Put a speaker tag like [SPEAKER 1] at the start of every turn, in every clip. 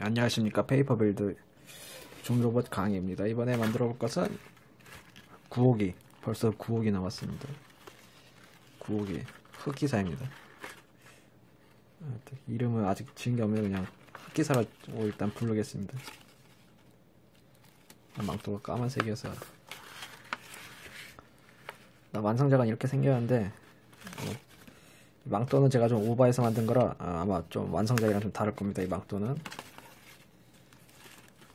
[SPEAKER 1] 안녕하십니까. 페이퍼빌드 좀로봇 강의입니다. 이번에 만들어 볼 것은 구호기. 벌써 구호기 나왔습니다. 구호기 흑기사입니다. 이름은 아직 지은 게 없네요. 그냥 흑기사라고 일단 부르겠습니다. 망토가 까만색이어서 완성자가 이렇게 생겼는데 망토는 제가 좀 오버해서 만든 거라 아마 좀 완성작이랑 좀 다를 겁니다. 이 망토는.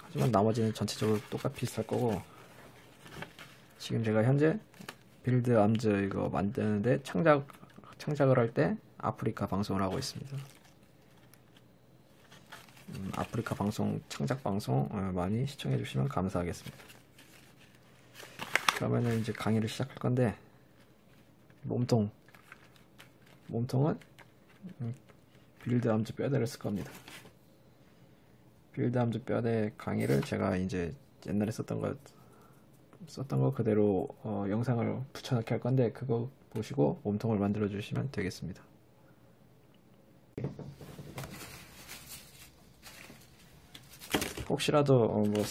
[SPEAKER 1] 하지만 나머지는 전체적으로 똑같이 비슷할 거고, 지금 제가 현재 빌드 암즈 이거 만드는데 창작을 할 때 아프리카 방송을 하고 있습니다. 아프리카 방송, 창작 방송 많이 시청해 주시면 감사하겠습니다. 그러면은 이제 강의를 시작할 건데, 몸통은 빌드 암즈 뼈대를 쓸 겁니다. 빌드 암즈 뼈대 강의를 제가 이제 옛날에 썼던 거 그대로 영상을 붙여넣기 할 건데, 그거 보시고 몸통을 만들어 주시면 되겠습니다. 혹시라도 뭐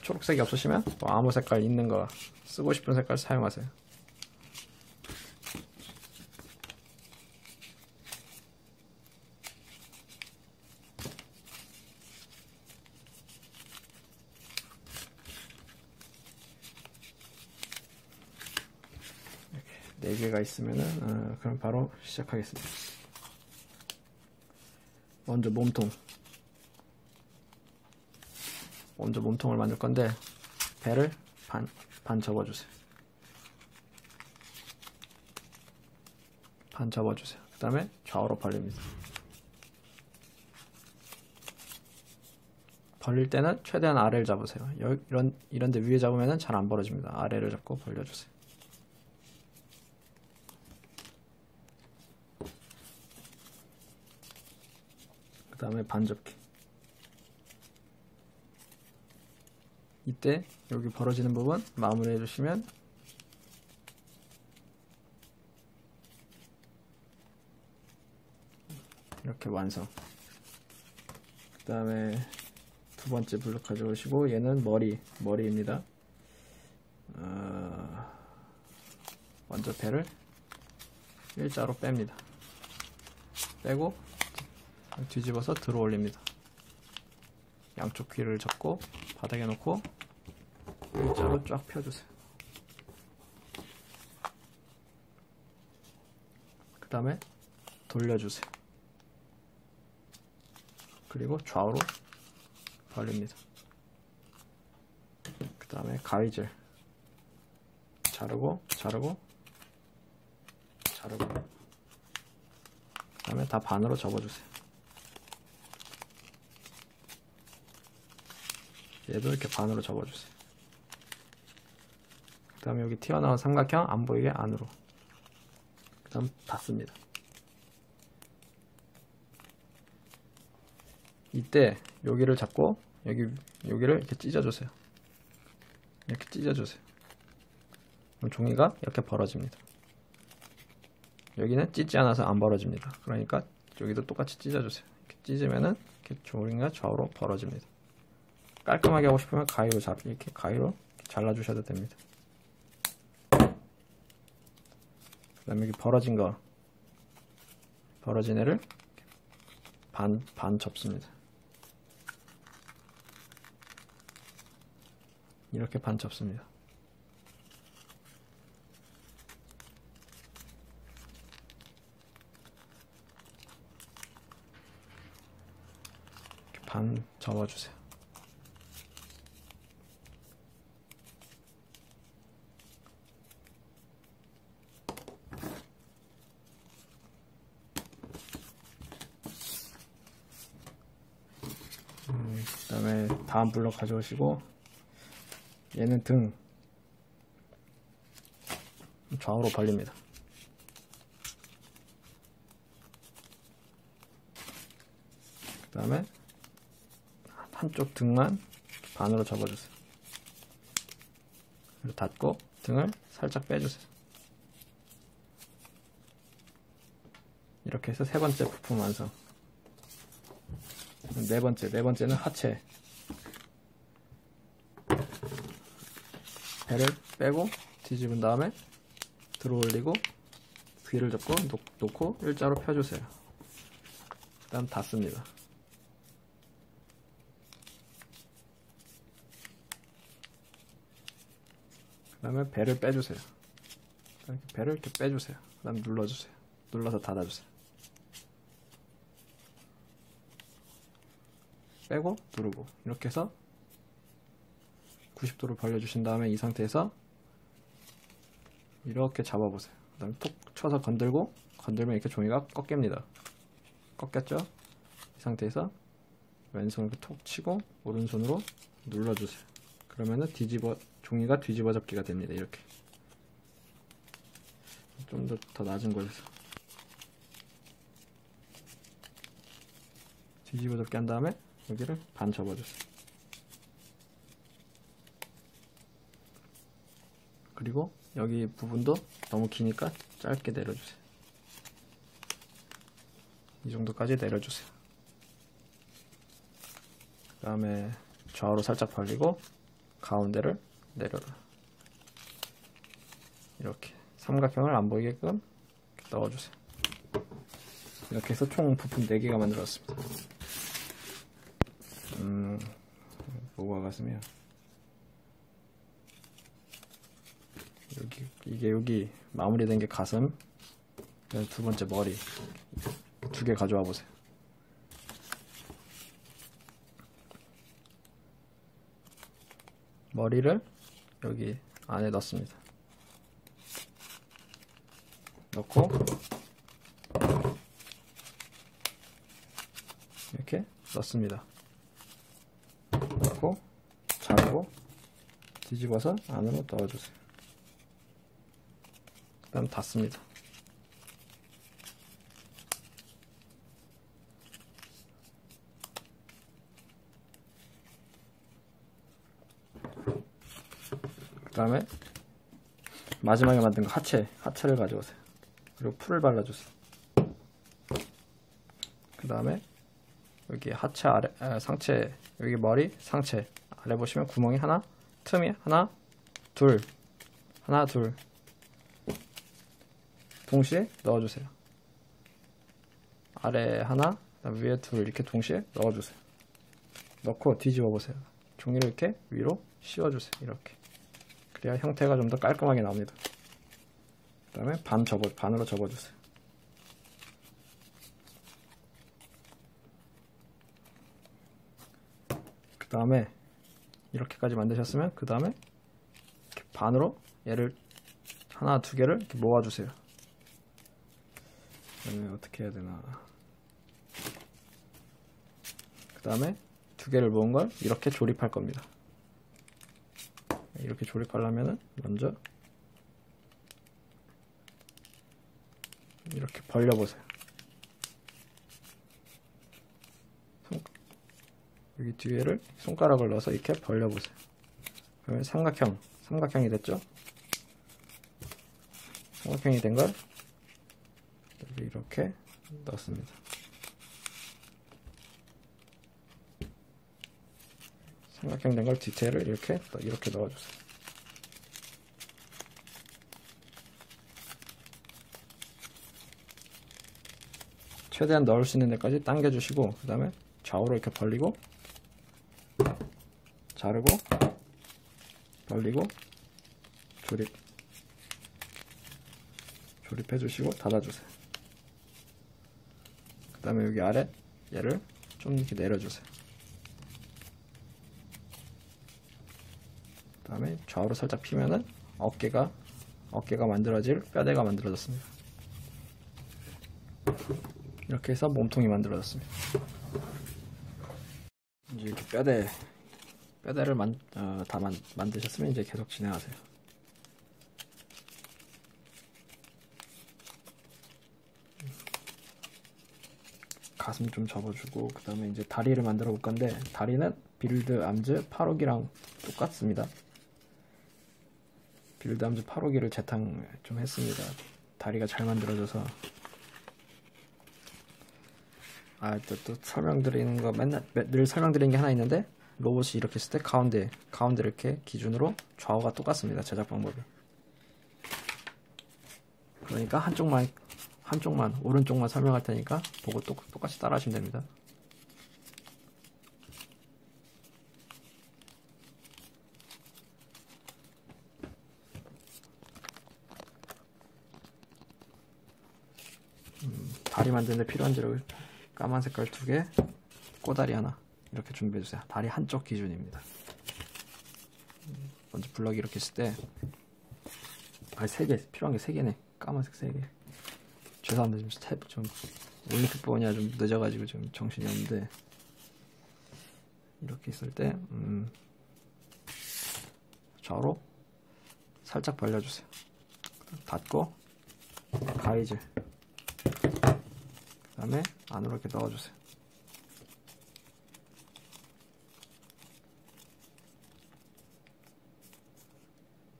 [SPEAKER 1] 초록색이 없으시면 뭐 아무 색깔 있는 거, 쓰고 싶은 색깔 사용하세요. 네 개가 있으면은 그럼 바로 시작하겠습니다. 먼저 몸통을 만들 건데, 배를 반 접어주세요. 반 접어주세요. 그 다음에 좌우로 벌립니다. 벌릴 때는 최대한 아래를 잡으세요. 이런데 위에 잡으면 잘 안 벌어집니다. 아래를 잡고 벌려주세요. 그 다음에 반 접기. 이때 여기 벌어지는 부분 마무리 해주시면 이렇게 완성. 그 다음에 두 번째 블록 가져오시고, 얘는 머리입니다. 먼저 배를 일자로 뺍니다. 빼고 뒤집어서 들어 올립니다. 양쪽 귀를 잡고 바닥에 놓고 일자로 쫙 펴주세요. 그 다음에 돌려주세요. 그리고 좌우로 벌립니다. 그 다음에 가위질 자르고 그 다음에 다 반으로 접어주세요. 얘도 이렇게 반으로 접어주세요. 그 다음에 여기 튀어나온 삼각형 안 보이게 안으로. 그 다음 닫습니다. 이때 여기를 잡고 여기를 이렇게 찢어주세요. 이렇게 찢어주세요. 그럼 종이가 이렇게 벌어집니다. 여기는 찢지 않아서 안 벌어집니다. 그러니까 여기도 똑같이 찢어주세요. 이렇게 찢으면은 이렇게 종이가 좌우로 벌어집니다. 깔끔하게 하고 싶으면 이렇게 가위로 잘라주셔도 됩니다. 그 다음에 여기 벌어진 애를 반 접습니다. 이렇게 반 접습니다. 이렇게 반 접어주세요. 그 다음에 다음 블록 가져오시고, 얘는 등 좌우로 벌립니다. 그 다음에 한쪽 등만 반으로 접어주세요. 그리고 닫고 등을 살짝 빼주세요. 이렇게 해서 세 번째 부품 완성. 네 번째는 하체. 배를 빼고 뒤집은 다음에 들어 올리고 귀를 잡고 놓고 일자로 펴주세요. 그 다음 닫습니다. 그 다음에 배를 빼주세요. 배를 이렇게 빼주세요. 그 다음에 눌러주세요. 눌러서 닫아주세요. 빼고 누르고 이렇게 해서 90도로 벌려주신 다음에 이 상태에서 이렇게 잡아보세요. 그 다음에 톡 쳐서 건들면 이렇게 종이가 꺾입니다. 꺾였죠? 이 상태에서 왼손을 톡 치고 오른손으로 눌러주세요. 그러면은 종이가 뒤집어 접기가 됩니다. 이렇게 좀 더 낮은 곳에서 뒤집어 접기 한 다음에 여기를 반 접어주세요. 그리고 여기 부분도 너무 기니까 짧게 내려주세요. 이 정도까지 내려주세요. 그 다음에 좌우로 살짝 벌리고 가운데를 내려라. 이렇게 삼각형을 안 보이게끔 넣어주세요. 이렇게 해서 총 부품 4개가 만들어졌습니다. 뭐가 같으면 여기 마무리된 게 가슴, 두 번째 머리 2개 가져와 보세요. 머리를 여기 안에 넣습니다. 넣고 이렇게 넣습니다. 넣고 자르고 뒤집어서 안으로 넣어주세요. 그 다음 닫습니다. 그 다음에 마지막에 만든 거 하체를 가져오세요. 그리고 풀을 발라주세요. 그 다음에 여기 하체 아래, 상체, 여기 머리, 상체 아래 보시면 구멍이 틈이 하나, 둘 동시에 넣어주세요. 아래 하나, 위에 둘 이렇게 동시에 넣어주세요. 넣고 뒤집어 보세요. 종이를 이렇게 위로 씌워주세요. 이렇게. 그래야 형태가 좀 더 깔끔하게 나옵니다. 그 다음에 반으로 접어주세요. 그 다음에 이렇게까지 만드셨으면 그 다음에 반으로 얘를 하나, 2개를 이렇게 모아주세요. 그다음에 어떻게 해야 되나? 그 다음에 2개를 모은 걸 이렇게 조립할 겁니다. 이렇게 조립하려면은 먼저 이렇게 벌려보세요. 여기 뒤에를 손가락을 넣어서 이렇게 벌려보세요. 그러면 삼각형이 됐죠? 삼각형이 된 걸 여기 이렇게 넣습니다. 삼각형 된 걸 디테일을 이렇게 넣어주세요. 최대한 넣을 수 있는 데까지 당겨주시고 그 다음에 좌우로 이렇게 벌리고 자르고 벌리고 조립해주시고 닫아주세요. 그 다음에 여기 아래 얘를 좀 이렇게 내려주세요. 그 다음에 좌우로 살짝 피면은 어깨가 만들어질 뼈대가 만들어졌습니다. 이렇게 해서 몸통이 만들어졌습니다. 이제 이렇게 뼈대를 다 만드셨으면 이제 계속 진행하세요. 가슴 좀 접어주고 그 다음에 이제 다리를 만들어 볼 건데 다리는 빌드 암즈 8호기랑 똑같습니다. 빌드 암즈 8호기를 재탕 좀 했습니다. 다리가 잘 만들어져서 또 설명드리는 거 늘 설명드리는 게 하나 있는데, 로봇이 이렇게 있을 때 가운데 이렇게 기준으로 좌우가 똑같습니다. 제작 방법이. 그러니까 한쪽만 오른쪽만 설명할 테니까 보고 똑같이 따라 하시면 됩니다. 다리 만드는데 필요한 재료 까만 색깔 2개, 꼬다리 하나 이렇게 준비해 주세요. 다리 한쪽 기준입니다. 먼저 블럭이 이렇게 있을 때 3개 필요한 게 3개네. 까만색 3개. 죄송합니다. 좀 올림픽 보느냐 좀 늦어가지고 좀 정신이 없는데, 이렇게 있을 때 좌우로 살짝 벌려주세요. 닫고 가위질, 그 다음에 안으로 이렇게 넣어주세요.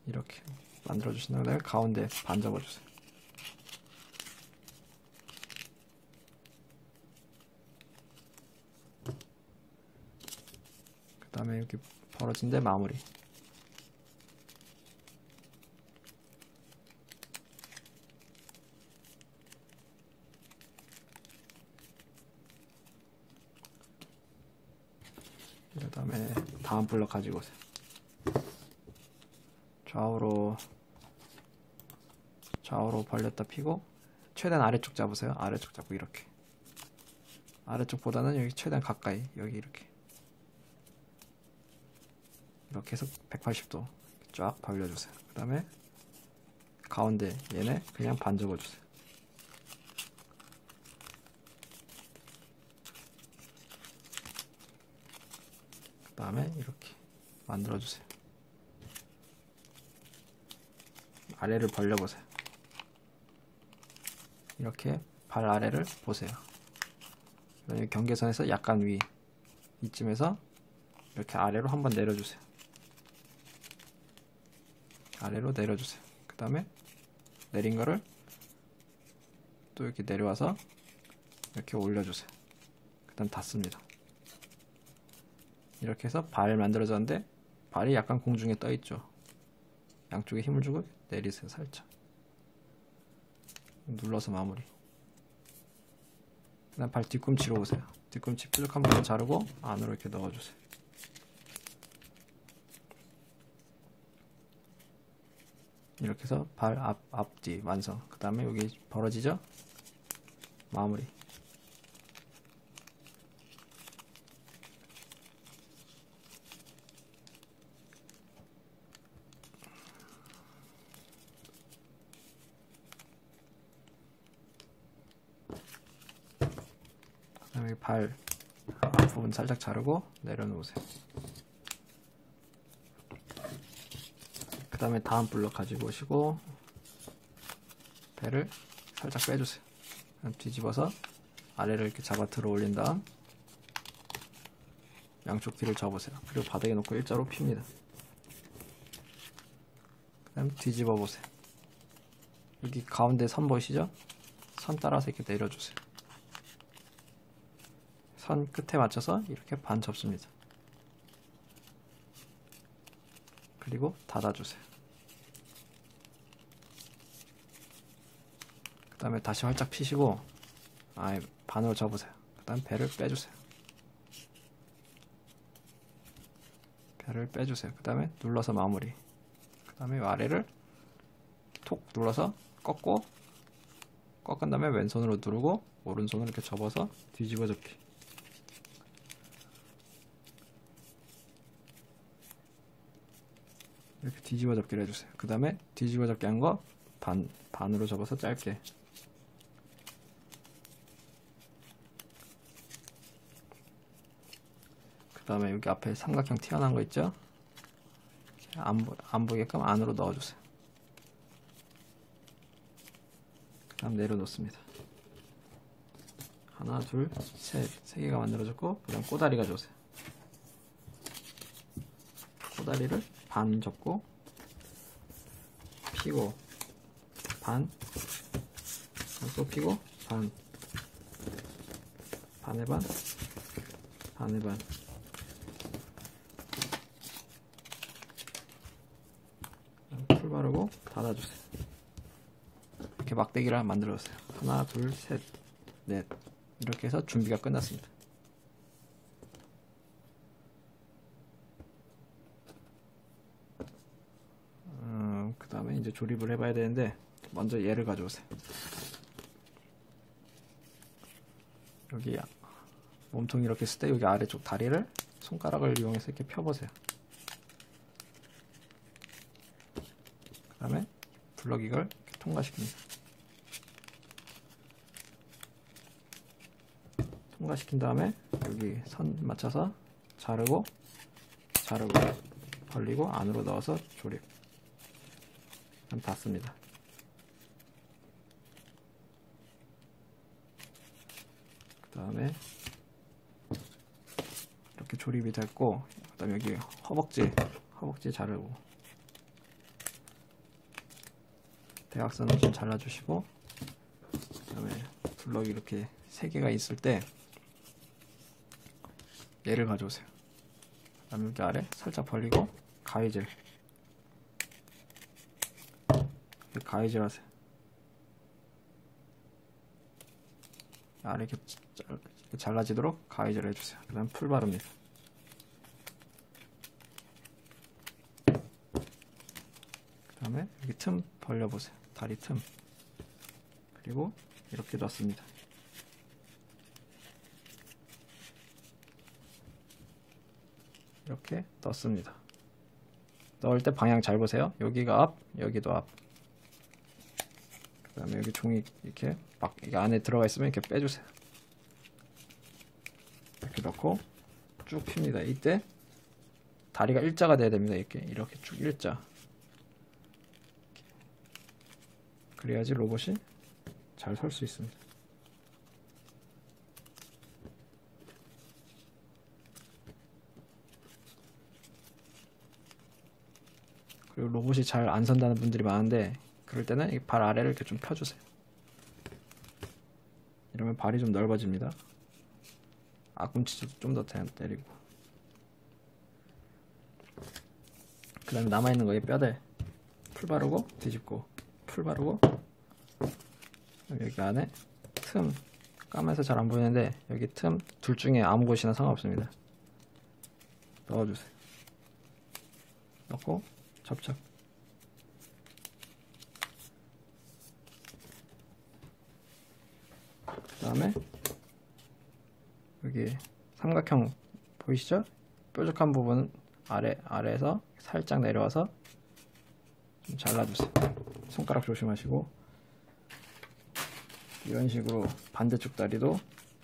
[SPEAKER 1] 이렇게 만들어 주신 다음에 가운데 반 접어주세요. 그 다음에 이렇게 벌어진 데 마무리. 그 다음에 다음 블럭 가지고 오세요. 좌우로 벌렸다 펴고, 최대한 아래쪽 잡으세요. 아래쪽 잡고 이렇게. 아래쪽보다는 여기 최대한 가까이, 여기 이렇게 해서 180도 쫙 벌려주세요. 그 다음에 가운데 얘네 그냥 반 접어주세요. 그 다음에 이렇게 만들어주세요. 아래를 벌려보세요. 이렇게 발 아래를 보세요. 경계선에서 약간 위, 이쯤에서 이렇게 아래로 한번 내려주세요. 아래로 내려주세요. 그 다음에 내린 거를 또 이렇게 내려와서 이렇게 올려주세요. 그 다음 닫습니다. 이렇게 해서 발 만들어졌는데, 발이 약간 공중에 떠있죠. 양쪽에 힘을 주고 내리세요. 살짝 눌러서 마무리. 그 다음 발 뒤꿈치로 오세요. 뒤꿈치 뾰족한 부분 자르고 안으로 이렇게 넣어주세요. 이렇게 해서 발 앞뒤 완성. 그 다음에 여기 벌어지죠? 마무리. 그 다음에 발 앞부분 살짝 자르고 내려놓으세요. 그 다음에 다음 블럭 가지고 오시고 배를 살짝 빼주세요. 뒤집어서 아래를 이렇게 잡아 들어 올린 다음 양쪽 뒤를 접으세요. 그리고 바닥에 놓고 일자로 핍니다. 그 다음 뒤집어 보세요. 여기 가운데 선 보이시죠? 선 따라서 이렇게 내려주세요. 선 끝에 맞춰서 이렇게 반 접습니다. 그리고 닫아주세요. 그 다음에 다시 활짝 피시고 반으로 접으세요. 그 다음 배를 빼주세요. 배를 빼주세요. 그 다음에 눌러서 마무리. 그 다음에 아래를 톡 눌러서 꺾은 다음에 왼손으로 누르고 오른손으로 이렇게 접어서 뒤집어 접기. 이렇게 뒤집어 접기를 해주세요. 그 다음에 뒤집어 접기 한 거 반으로 접어서 짧게. 그 다음에 여기 앞에 삼각형 튀어나온 거 있죠? 안 보이게끔 안으로 넣어주세요. 그 다음 내려놓습니다. 하나, 둘, 셋, 3개가 만들어졌고, 그 다음 꼬다리 가져오세요. 꼬다리를 반 접고 피고 반 또 피고 반 반에 반, 반에 반. 풀 바르고 닫아주세요. 이렇게 막대기를 만들어주세요. 하나, 둘, 셋, 넷. 이렇게 해서 준비가 끝났습니다. 그 다음에 이제 조립을 해봐야 되는데, 먼저 얘를 가져오세요. 여기 몸통 이렇게 쓸 때 여기 아래쪽 다리를 손가락을 이용해서 이렇게 펴보세요. 그 다음에 블럭이걸 이렇게 통과시킵니다. 통과시킨 다음에 여기 선 맞춰서 자르고 벌리고 안으로 넣어서 조립. 그럼 닫습니다. 그 다음에 이렇게 조립이 됐고, 그 다음에 여기 허벅지 자르고, 대각선을 좀 잘라주시고, 그 다음에 블럭이 이렇게 3개가 있을 때 얘를 가져오세요. 그 다음에 여기 아래 살짝 벌리고 가위질 하세요. 아래 이렇게 잘라지도록 가위질 해주세요. 그 다음 풀 바릅니다. 그 다음에 여기 틈 벌려보세요. 다리 틈. 그리고 이렇게 넣습니다. 이렇게 넣습니다. 넣을 때 방향 잘 보세요. 여기가 앞, 여기도 앞. 그 다음에 여기 종이 이렇게 막 이게 안에 들어가 있으면 이렇게 빼주세요. 이렇게 넣고 쭉 핍니다. 이때 다리가 일자가 돼야 됩니다. 이렇게 쭉 일자. 그래야지 로봇이 잘 설 수 있습니다. 그리고 로봇이 잘 안 선다는 분들이 많은데, 그럴 때는 이 발 아래를 이렇게 좀 펴주세요. 이러면 발이 좀 넓어집니다. 앞꿈치도 좀 더 때리고. 그 다음에 남아있는 거에 뼈대 풀 바르고 뒤집고, 풀 바르고, 여기 안에 틈, 까매서 잘 안 보이는데 여기 틈 둘 중에 아무 곳이나 상관없습니다. 넣어주세요. 넣고 접착. 그 다음에 여기 삼각형 보이시죠? 뾰족한 부분 아래에서 살짝 내려와서 좀 잘라주세요. 손가락 조심하시고, 이런 식으로 반대쪽 다리도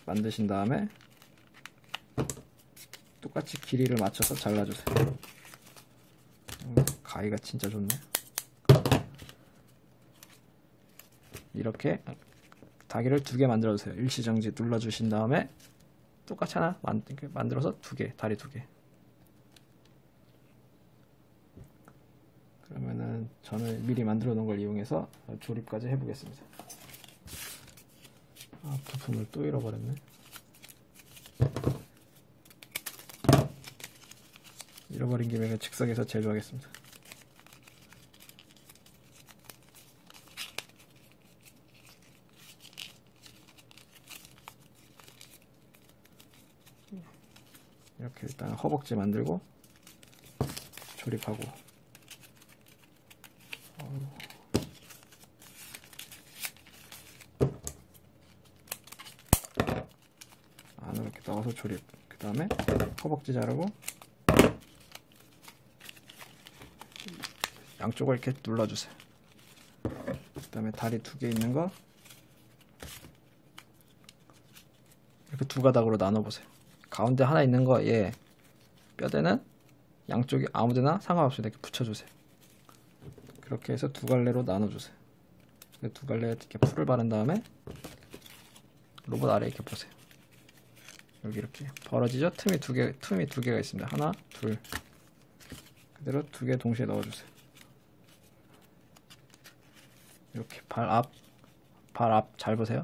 [SPEAKER 1] 만드신 다음에 똑같이 길이를 맞춰서 잘라주세요. 가위가 진짜 좋네. 이렇게 다리를 2개 만들어주세요. 일시정지 눌러주신 다음에 똑같이 하나 만들어서 2개, 다리 2개. 그러면은 저는 미리 만들어 놓은 걸 이용해서 조립까지 해보겠습니다. 부품을 또 잃어버렸네. 잃어버린 김에 즉석에서 제조하겠습니다. 이렇게 일단 허벅지 만들고 조립하고, 안으로 이렇게 넣어서 조립. 그 다음에 허벅지 자르고 양쪽을 이렇게 눌러주세요. 그 다음에 다리 2개 있는 거 이렇게 2가닥으로 나눠보세요. 가운데 하나 있는 거 뼈대는 양쪽이 아무데나 상관없이 이렇게 붙여주세요. 그렇게 해서 2갈래로 나눠주세요. 2갈래에 이렇게 풀을 바른 다음에 로봇 아래 이렇게 보세요. 여기 이렇게 벌어지죠? 틈이 두 개가 있습니다. 하나, 둘. 그대로 2개 동시에 넣어주세요. 이렇게 발 앞 잘 보세요.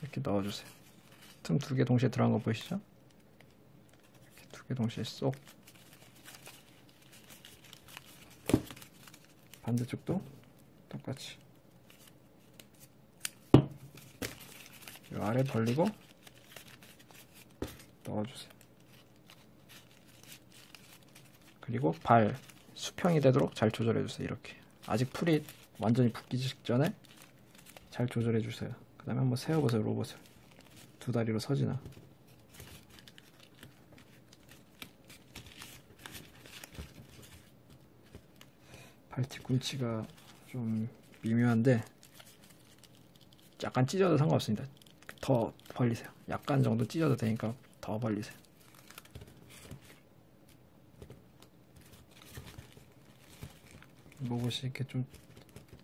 [SPEAKER 1] 이렇게 넣어주세요. 틈 두 개 동시에 들어간 거 보이시죠? 이렇게 두 개 동시에 쏙. 반대쪽도 똑같이 이 아래 벌리고 넣어주세요. 그리고 발 수평이 되도록 잘 조절해주세요. 이렇게 아직 풀이 완전히 붙기 직전에 잘 조절해주세요. 그 다음에 한번 세워보세요. 로봇을 두 다리로 서지나. 발 뒤꿈치가 좀 미묘한데 약간 찢어도 상관없습니다. 더 벌리세요. 약간 정도 찢어도 되니까 더 벌리세요. 로봇이 이렇게 좀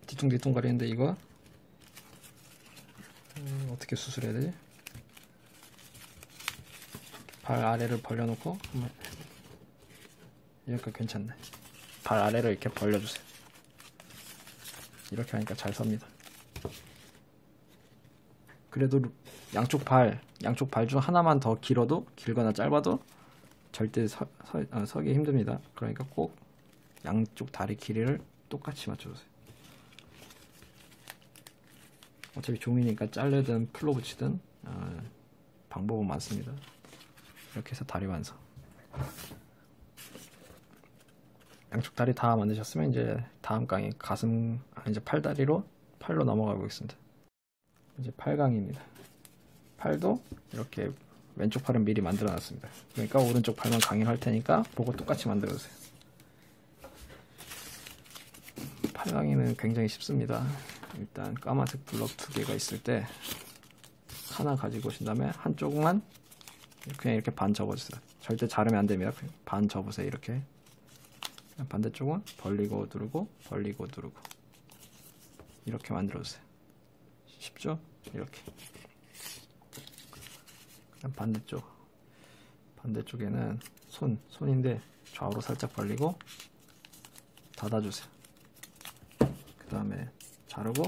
[SPEAKER 1] 뒤뚱뒤뚱 거리는데 이거 어떻게 수술해야 되지? 발 아래를 벌려놓고 한번 이렇게 괜찮네. 발 아래를 이렇게 벌려주세요. 이렇게 하니까 잘 섭니다. 그래도 양쪽 발 중 하나만 더 길거나 짧아도 절대 서기 힘듭니다. 그러니까 꼭 양쪽 다리 길이를 똑같이 맞춰주세요. 어차피 종이니까 자르든 풀로 붙이든 방법은 많습니다. 이렇게 해서 다리 완성. 양쪽 다리 다 만드셨으면 이제 다음 강의 이제 팔로 넘어가 보겠습니다. 이제 팔강입니다. 팔도 이렇게 왼쪽 팔은 미리 만들어 놨습니다. 그러니까 오른쪽 팔만 강의를 할 테니까 보고 똑같이 만들어 주세요. 팔강의는 굉장히 쉽습니다. 일단 까만색 블럭 두 개가 있을 때 하나 가지고 오신 다음에 한쪽만 그냥 이렇게 반 접어주세요. 절대 자르면 안 됩니다. 반 접으세요. 이렇게. 반대쪽은 벌리고 누르고 벌리고 누르고 이렇게 만들어 주세요. 쉽죠? 이렇게. 그다음 반대쪽에는 손인데 좌우로 살짝 벌리고 닫아주세요. 그 다음에 자르고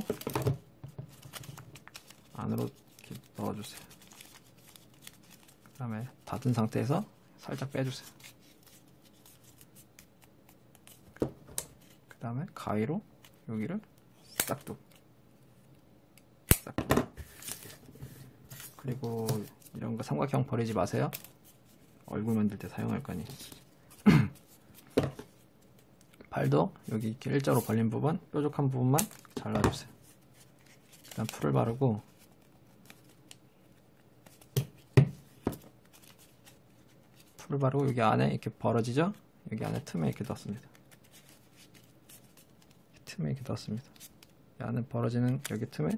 [SPEAKER 1] 안으로 이렇게 넣어주세요. 그 다음에 닫은 상태에서 살짝 빼주세요. 그 다음에 가위로 여기를 싹둑. 그리고 이런 거 삼각형 버리지 마세요. 얼굴 만들 때 사용할 거니. 팔도 여기 이렇게 일자로 벌린 부분, 뾰족한 부분만 잘라주세요. 일단 풀을 바르고 여기 안에 이렇게 벌어지죠? 여기 안에 틈에 이렇게 넣습니다. 틈에 이렇게 넣습니다. 이 안에 벌어지는 여기 틈에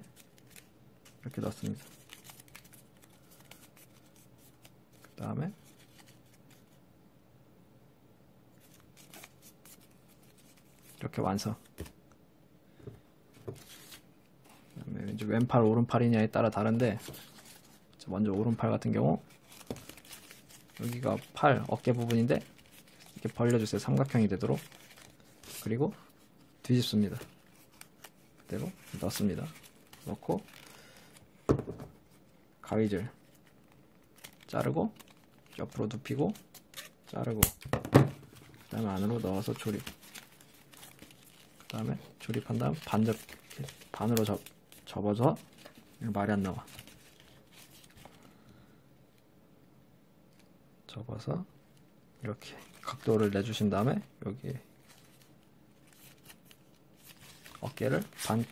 [SPEAKER 1] 이렇게 넣습니다. 그 다음에 이렇게 완성. 그다음에 이제 왼팔 오른팔이냐에 따라 다른데 먼저 오른팔 같은 경우 여기가 팔 어깨 부분인데 이렇게 벌려주세요. 삼각형이 되도록. 그리고 뒤집습니다. 그대로 넣습니다. 넣고 가위질 자르고 옆으로 눕히고 자르고 그 다음에 안으로 넣어서 조립. 그 다음에 조립한 다음 반으로 접어서 말이 안 나와. 접어서 이렇게 각도를 내주신 다음에 여기 어깨를 반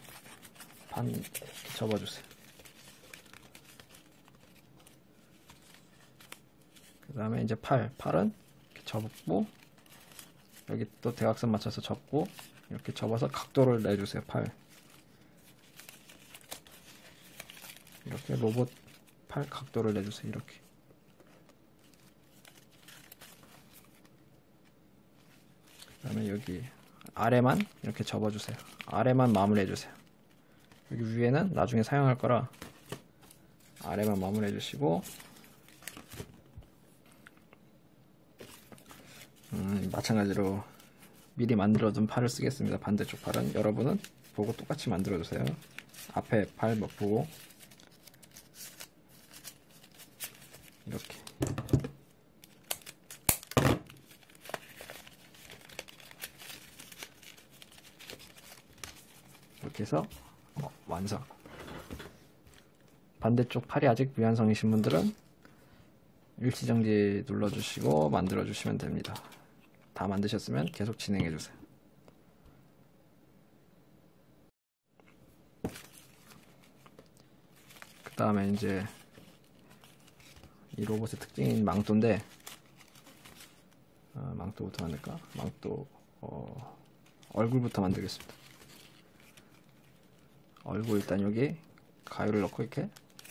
[SPEAKER 1] 이렇게 접어주세요. 그 다음에 이제 팔은 이렇게 접고 여기 또 대각선 맞춰서 접고 이렇게 접어서 각도를 내주세요. 팔 이렇게 로봇 팔 각도를 내주세요. 이렇게. 그 다음에 여기 아래만 이렇게 접어주세요. 아래만 마무리해주세요. 여기 위에는 나중에 사용할 거라 아래만 마무리해주시고 마찬가지로 미리 만들어둔 팔을 쓰겠습니다. 반대쪽 팔은 여러분은 보고 똑같이 만들어주세요. 앞에 팔 보고 이렇게 해서 완성. 반대쪽 팔이 아직 미완성이신 분들은 일시정지 눌러주시고 만들어주시면 됩니다. 다 만드셨으면 계속 진행해주세요. 그 다음에 이제 이 로봇의 특징인 망토인데, 망토부터 만들까? 망토 얼굴부터 만들겠습니다. 얼굴 일단 여기 가위를 넣고 이렇게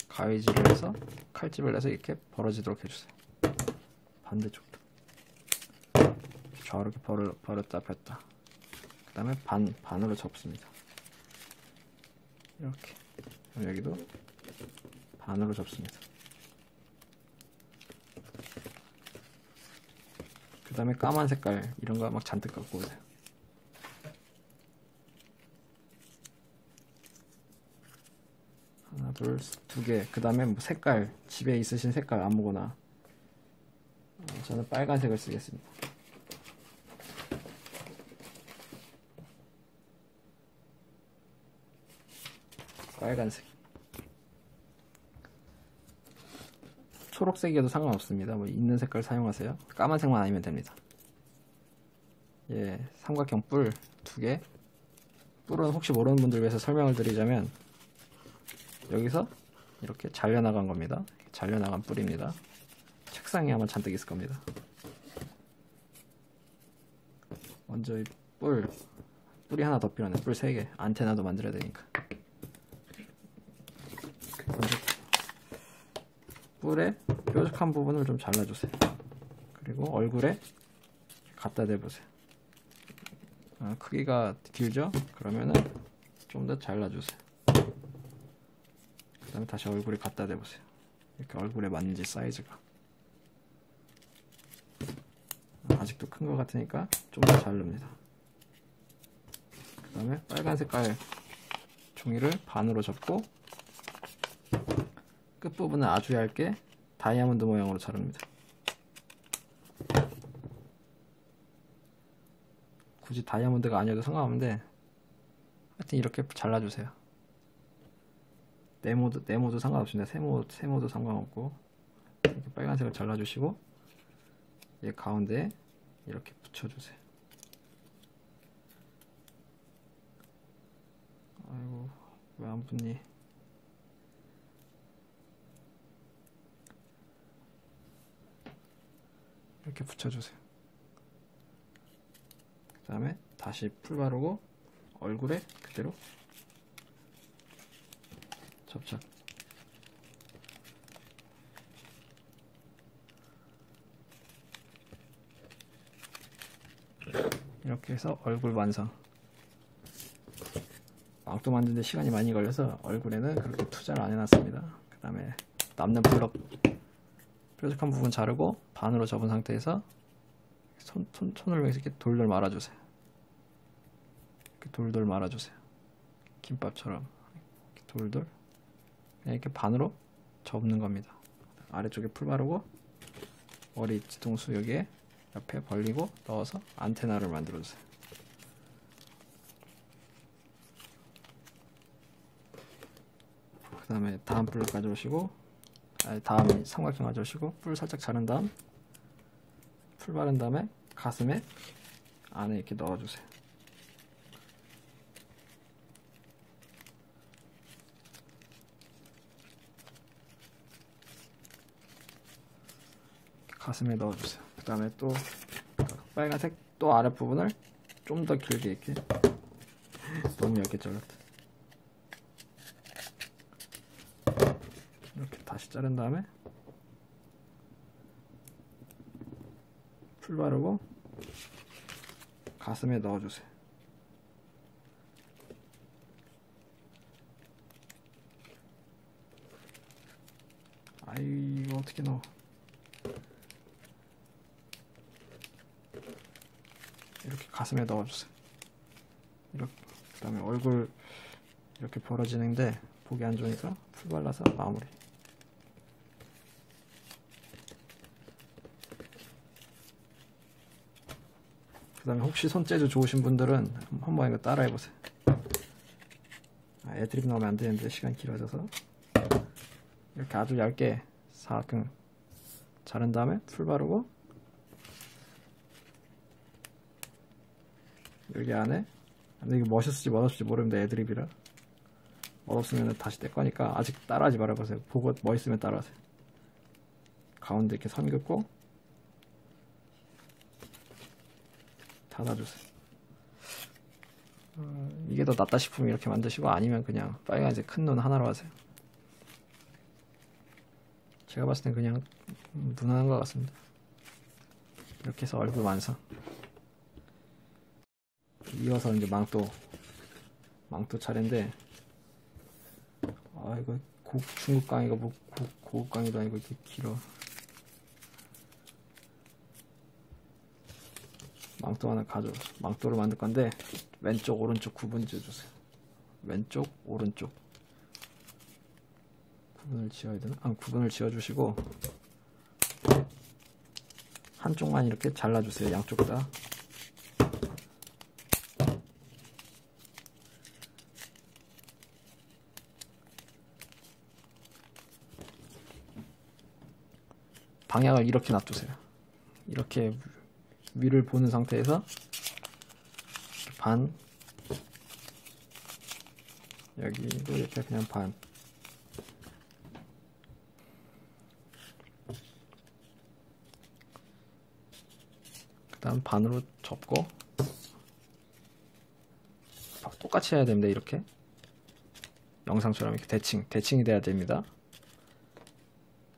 [SPEAKER 1] 가위질을 해서 칼집을 내서 이렇게 벌어지도록 해주세요. 반대쪽도 좌우로 이렇게 벌었다 폈다. 그 다음에 반으로 접습니다. 이렇게. 여기도 반으로 접습니다. 그 다음에 까만 색깔 이런 거 막 잔뜩 갖고 오세요. 하나, 둘, 두 개. 그 다음에 뭐 색깔, 집에 있으신 색깔 아무거나. 저는 빨간색을 쓰겠습니다. 빨간색. 초록색이어도 상관없습니다. 뭐 있는 색깔 사용하세요. 까만색만 아니면 됩니다. 예, 삼각형 뿔 2개. 뿔은 혹시 모르는 분들 위해서 설명을 드리자면, 여기서 이렇게 잘려나간 겁니다. 잘려나간 뿔입니다. 책상에 아마 잔뜩 있을 겁니다. 먼저 이 뿔이 하나 더 필요하네. 뿔 3개. 안테나도 만들어야 되니까. 먼저 뿔의 뾰족한 부분을 좀 잘라주세요. 그리고 얼굴에 갖다 대보세요. 크기가 길죠? 그러면은 좀 더 잘라주세요. 그 다음에 다시 얼굴에 갖다 대보세요. 이렇게 얼굴에 맞는지 사이즈가. 아직도 큰 것 같으니까 좀 더 자릅니다. 그 다음에 빨간 색깔 종이를 반으로 접고 끝부분은 아주 얇게 다이아몬드 모양으로 자릅니다. 굳이 다이아몬드가 아니어도 상관없는데 하여튼 이렇게 잘라주세요. 네모도 상관없습니다. 세모도 상관없고 이렇게 빨간색을 잘라주시고 얘 가운데에 이렇게 붙여주세요. 아이고 왜 안 붙니? 이렇게 붙여주세요. 그 다음에 다시 풀 바르고 얼굴에 그대로 접착. 이렇게 해서 얼굴 완성. 망토 만드는데 시간이 많이 걸려서 얼굴에는 그렇게 투자를 안 해놨습니다. 그 다음에 남는 블럭 뾰족한 부분 자르고 반으로 접은 상태에서 손을 이렇게 돌돌 말아주세요. 이렇게 돌돌 말아주세요. 김밥처럼 이렇게 돌돌 그냥 이렇게 반으로 접는 겁니다. 아래쪽에 풀 바르고 머리 뒤통수 여기에 옆에 벌리고 넣어서 안테나를 만들어주세요. 그 다음에 다음 뿔 가져오시고 다음 삼각형 가져오시고 뿔 살짝 자른 다음 풀 바른 다음에 가슴에 안에 이렇게 넣어주세요. 가슴에 넣어주세요. 그 다음에 또 빨간색 또 아랫부분을 좀 더 길게 이렇게 너무 얇게 잘랐다. 이렇게 다시 자른 다음에 풀 바르고 가슴에 넣어주세요. 아이 이거 어떻게 넣어? 이렇게 가슴에 넣어주세요. 이렇게. 그 다음에 얼굴 이렇게 벌어지는데 보기 안 좋으니까 풀 발라서 마무리. 그 다음에 혹시 손재주 좋으신 분들은 한번 이거 따라 해보세요. 애드립 나오면 안 되는데 시간 길어져서 이렇게 아주 얇게 사각형 자른 다음에 풀 바르고 여기 안에, 근데 이게 멋있을지 멋없을지 모르는데 애드립이라 멋없으면 다시 뗄 거니까 아직 따라하지 말아보세요. 보고 멋있으면 따라하세요. 가운데 이렇게 선 긋고 닫아주세요. 이게 더 낫다 싶으면 이렇게 만드시고, 아니면 그냥 빨간색 큰 눈 하나로 하세요. 제가 봤을 땐 그냥 무난한 것 같습니다. 이렇게 해서 얼굴 완성. 이어서 이제 망토 차례인데, 아 이거 중급 강의가 뭐 고급 강의도 아니고 이렇게 길어. 망토 하나 망토를 만들 건데 왼쪽 오른쪽 구분 지어주세요. 왼쪽 오른쪽 구분을 지어야 되나? 구분을 지어주시고 한쪽만 이렇게 잘라주세요. 양쪽 다. 방향을 이렇게 놔두세요. 이렇게 위를 보는 상태에서 반, 여기도 이렇게 그냥 반. 그 다음 반으로 접고 똑같이 해야 됩니다. 이렇게 영상처럼 이렇게 대칭이 돼야 됩니다.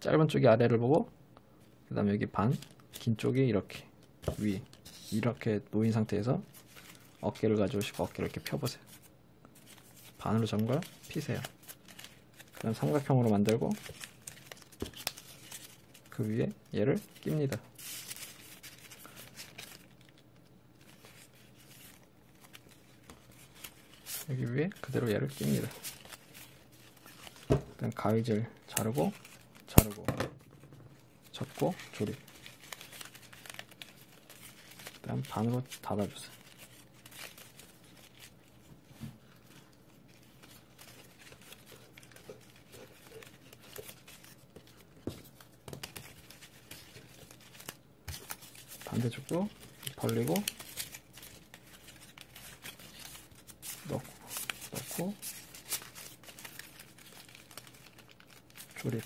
[SPEAKER 1] 짧은 쪽이 아래를 보고, 그 다음 여기 반, 긴 쪽이 이렇게 위, 이렇게 놓인 상태에서 어깨를 가져오시고 어깨를 이렇게 펴보세요. 반으로 접은 걸 피세요. 그 다음 삼각형으로 만들고 그 위에 얘를 낍니다. 여기 위에 그대로 얘를 낍니다. 그 다음 가위질 자르고 접고 조립. 그 다음 반으로 닫아주세요. 반대쪽도 벌리고 넣고 조립.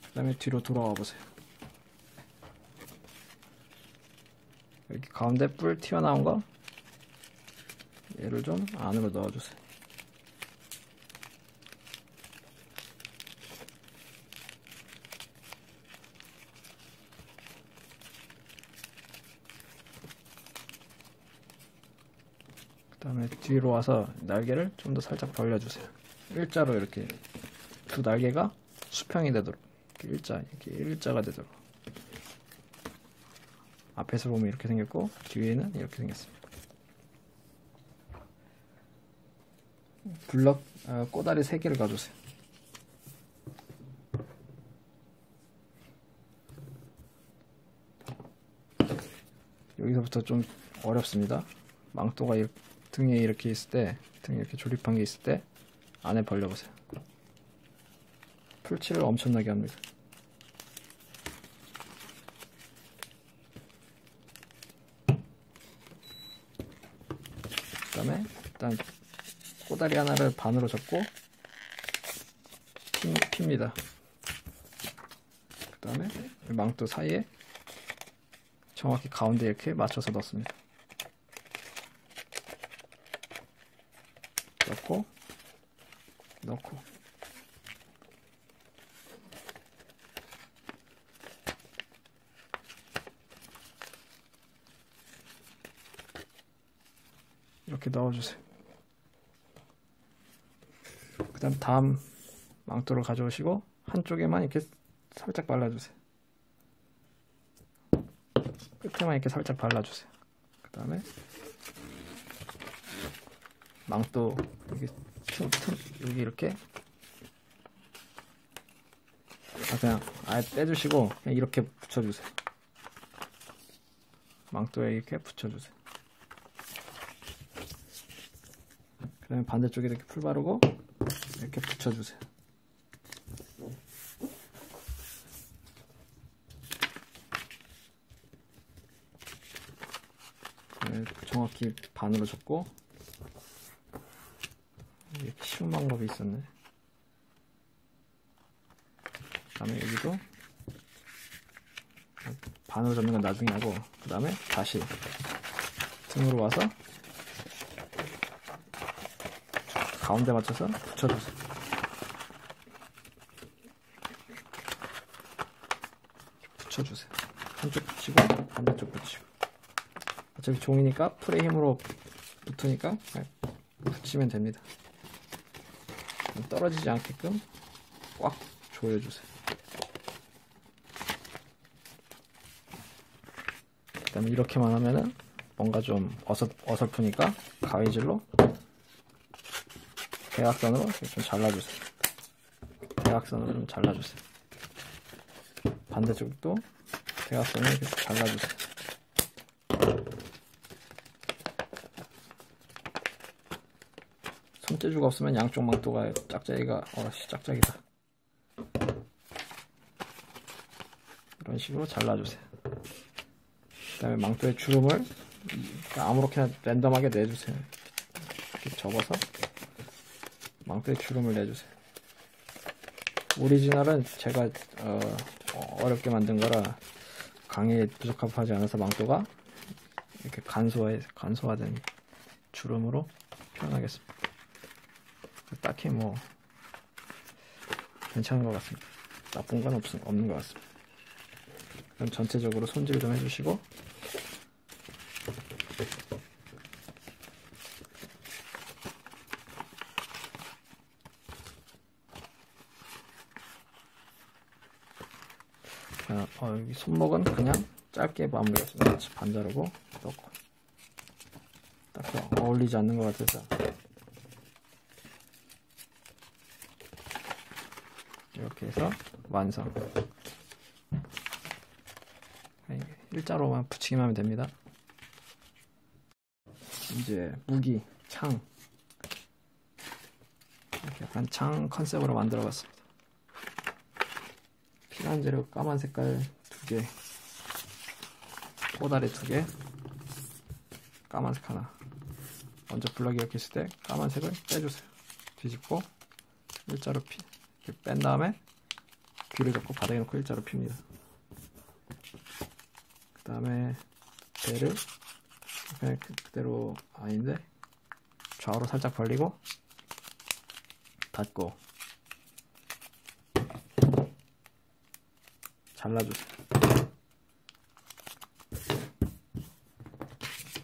[SPEAKER 1] 그 다음에 뒤로 돌아와 보세요. 여기 가운데 뿔 튀어나온 거 얘를 좀 안으로 넣어주세요. 그 다음에 뒤로 와서 날개를 좀 더 살짝 벌려주세요. 일자로 이렇게 두 날개가 수평이 되도록, 이렇게 일자가 되도록. 앞에서 보면 이렇게 생겼고 뒤에는 이렇게 생겼습니다. 블럭 꼬다리 3개를 가져오세요. 여기서부터 좀 어렵습니다. 망토가 등에 이렇게 있을 때, 등에 이렇게 조립한 게 있을 때 안에 벌려보세요. 풀칠을 엄청나게 합니다. 그 다음에 일단 꼬다리 하나를 반으로 접고 핍니다. 그 다음에 망토 사이에 정확히 가운데 이렇게 맞춰서 넣습니다. 넣고 이렇게 넣어주세요. 그 다음 망토를 가져오시고 한쪽에만 이렇게 살짝 발라주세요. 끝에만 이렇게 살짝 발라주세요. 그 다음에 망토 여기 이렇게 그냥 아예 빼주시고 그냥 이렇게 붙여주세요. 망토에 이렇게 붙여주세요. 그 다음에 반대쪽에 이렇게 풀 바르고 이렇게 붙여주세요. 정확히 반으로 접고, 이렇게 쉬운 방법이 있었네. 그 다음에 여기도 반으로 접는 건 나중에 하고, 그 다음에 다시 등으로 와서 가운데 맞춰서 붙여주세요. 붙여주세요. 한쪽 붙이고 반대쪽 붙이고. 어차피 종이니까 풀의 힘으로 붙으니까 그냥 붙이면 됩니다. 떨어지지 않게끔 꽉 조여주세요. 그 다음에 이렇게만 하면은 뭔가 좀 어설프니까 가위질로 대각선으로 이렇게 좀 잘라주세요. 대각선으로 좀 잘라주세요. 반대쪽도 대각선으로 이렇게 잘라주세요. 손재주가 없으면 양쪽 망토가 짝짝이가 짝짝이다. 이런 식으로 잘라주세요. 그 다음에 망토의 주름을 아무렇게나 랜덤하게 내주세요. 이렇게 접어서 망토의 주름을 내주세요. 오리지널은 제가 어렵게 만든 거라 강에 부적합하지 않아서 망토가 이렇게 간소화된 주름으로 표현하겠습니다. 딱히 뭐 괜찮은 것 같습니다. 나쁜 건 없는 것 같습니다. 그럼 전체적으로 손질 좀 해주시고, 여기 손목은 그냥 짧게 마무리하겠습니다. 반 자르고 넣고, 딱히 어울리지 않는 것 같아서 이렇게 해서 완성. 일자로만 붙이기만 하면 됩니다. 이제 무기, 창, 이렇게 약간 창 컨셉으로 만들어 봤습니다. 필요한 재료 까만 색깔 2개, 꼬다리 2개, 까만색 하나. 먼저 블럭 이렇게 있을 때 까만색을 빼주세요. 뒤집고 일자로 이렇게 뺀 다음에 귀를 잡고 바닥에 놓고 일자로 핍니다. 그 다음에 배를 그냥 그대로 아닌데 좌우로 살짝 벌리고 닫고 잘라주세요.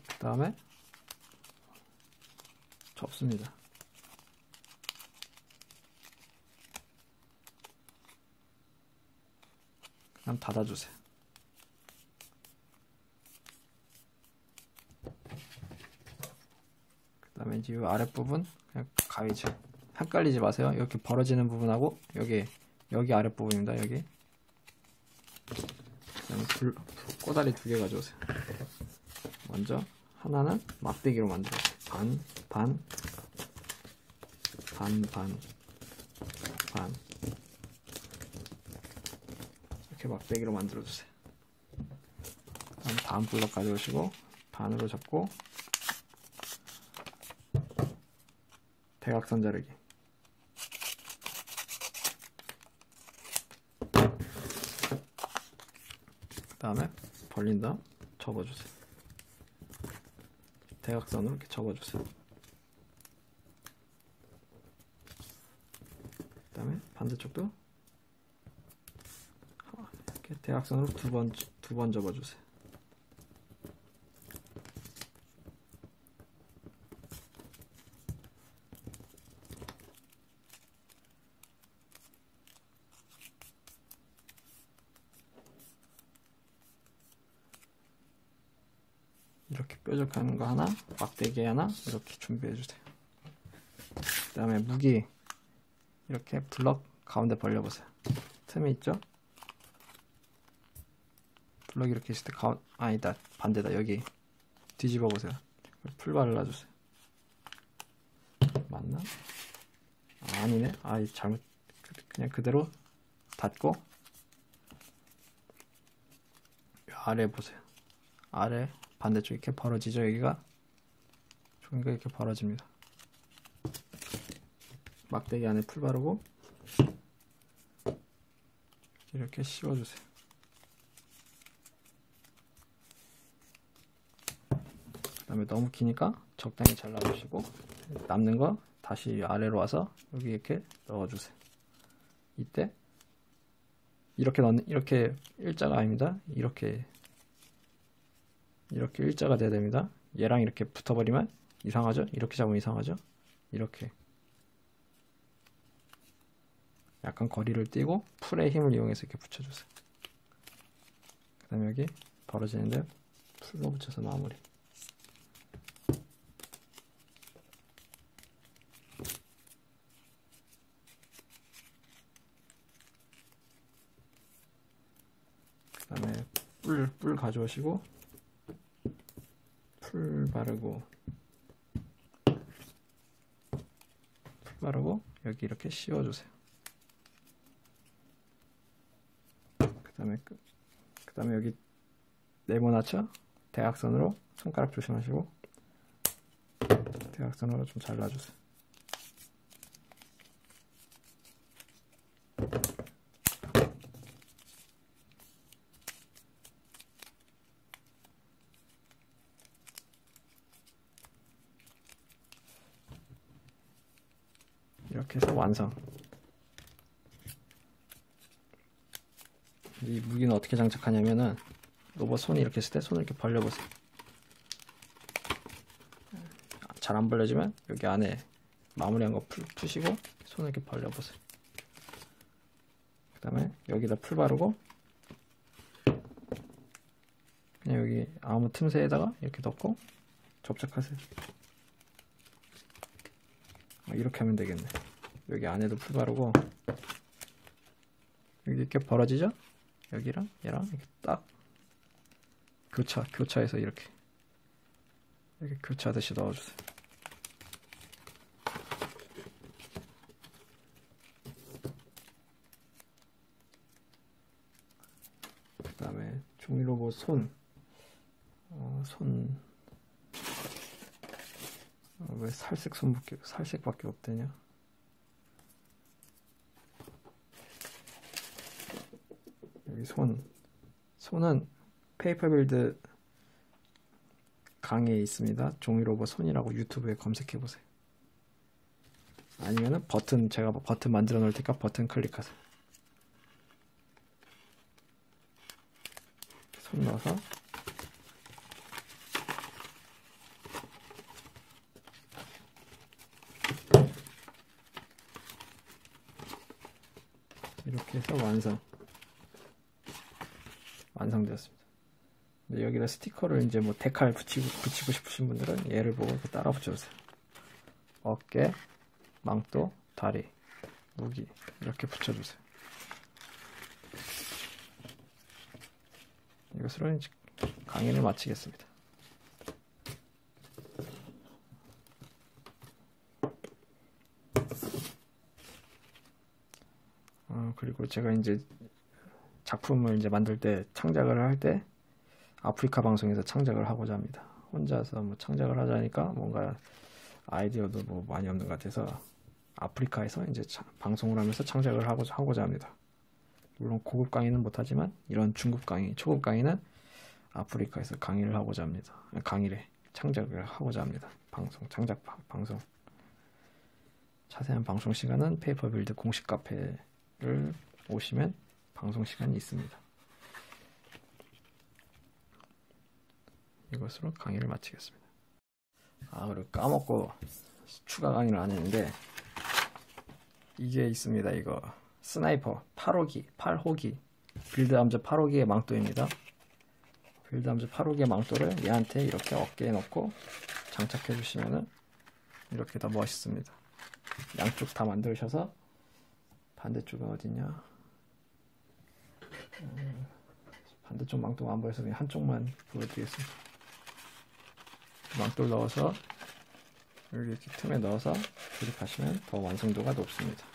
[SPEAKER 1] 그 다음에 접습니다. 그냥 닫아주세요. 그 다음에 이제 이 아랫부분 그냥 가위질. 헷갈리지 마세요. 이렇게 벌어지는 부분하고 여기 아랫부분입니다. 여기. 그다음에 꼬다리 2개 가져오세요. 먼저 하나는 막대기로 만들어주세요. 반 이렇게 막대기로 만들어주세요. 다음 블럭 가져오시고 반으로 접고 대각선 자르기. 그 다음에 벌린 다음 접어주세요. 대각선으로 이렇게 접어주세요. 그 다음에 반대쪽도 이렇게 대각선으로 두 번 접어주세요. 이렇게 뾰족한 거 하나, 막대기 하나 이렇게 준비해주세요. 그 다음에 무기 이렇게 블럭 가운데 벌려보세요. 틈이 있죠? 블럭 이렇게 있을 때 아니다, 반대다. 여기 뒤집어 보세요. 풀 발라주세요. 맞나? 아니네. 잘못. 그냥 그대로 닫고 아래 보세요. 아래 반대쪽 이렇게 벌어지죠. 여기가 종이가 이렇게 벌어집니다. 막대기 안에 풀 바르고 이렇게 씌워주세요. 그 다음에 너무 기니까 적당히 잘라주시고 남는 거 다시 아래로 와서 여기 이렇게 넣어주세요. 이때 이렇게 일자가 아닙니다. 이렇게 일자가 돼야 됩니다. 얘랑 이렇게 붙어버리면 이상하죠? 이렇게 잡으면 이상하죠? 이렇게 약간 거리를 띄고 풀의 힘을 이용해서 이렇게 붙여주세요. 그 다음에 여기 벌어지는데 풀로 붙여서 마무리. 그 다음에 뿔 가져오시고 풀 바르고 여기 이렇게 씌워주세요. 그 다음에 여기 네모나쳐 대각선으로 손가락 조심하시고 대각선으로 좀 잘라주세요. 이렇게 해서 완성. 이 무기는 어떻게 장착하냐면은 로봇 손이 이렇게 있을 때 손을 이렇게 벌려보세요. 잘 안 벌려지면 여기 안에 마무리한 거 푸시고 손을 이렇게 벌려보세요. 그 다음에 여기다 풀 바르고 그냥 여기 아무 틈새에다가 이렇게 넣고 접착하세요. 이렇게 하면 되겠네. 여기 안에도 풀 바르고 여기 이렇게 벌어지죠? 여기랑 얘랑 이렇게 딱 교차해서 이렇게 교차하듯이 넣어주세요. 그 다음에 종이 로봇 왜 살색밖에 없대냐? 여기 손은 페이퍼빌드 강의에 있습니다. 종이로봇 손이라고 유튜브에 검색해보세요. 아니면은 제가 버튼 만들어 놓을 테니까 버튼 클릭하세요. 손 넣어서 이렇게 해서 완성되었습니다. 근데 여기다 스티커를 이제 뭐 데칼 붙이고 싶으신 분들은 얘를 보고 이렇게 따라 붙여주세요. 어깨, 망토, 다리, 무기 이렇게 붙여주세요. 이것으로 이제 강의를 마치겠습니다. 그리고 제가 이제 작품을 이제 만들 때 창작을 할 때 아프리카 방송에서 창작을 하고자 합니다. 혼자서 뭐 창작을 하자니까 뭔가 아이디어도 뭐 많이 없는 것 같아서 아프리카에서 이제 방송을 하면서 창작을 하고자 합니다. 물론 고급 강의는 못하지만 이런 중급 강의, 초급 강의는 아프리카에서 강의를 하고자 합니다. 창작을 하고자 합니다. 창작 방송. 자세한 방송 시간은 페이퍼빌드 공식 카페를 오시면 방송 시간이 있습니다. 이것으로 강의를 마치겠습니다. 그리고 까먹고 추가 강의를 안 했는데 이게 있습니다. 이거 스나이퍼 8호기 빌드암즈 8호기의 망토입니다. 빌드암즈 8호기의 망토를 얘한테 이렇게 어깨에 넣고 장착해 주시면은 이렇게 더 멋있습니다. 양쪽 다 만드셔서 반대쪽은 어디냐? 반대쪽 망토 안 보여서 그냥 한쪽만 보여드리겠습니다. 망토를 넣어서 여기 이렇게 틈에 넣어서 조립하시면 더 완성도가 높습니다.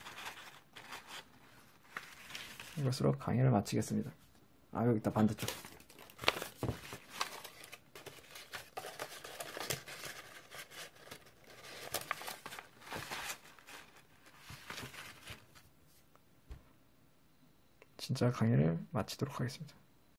[SPEAKER 1] 이것으로 강의를 마치겠습니다. 여기 있다, 반대쪽. 진짜 강의를 마치도록 하겠습니다.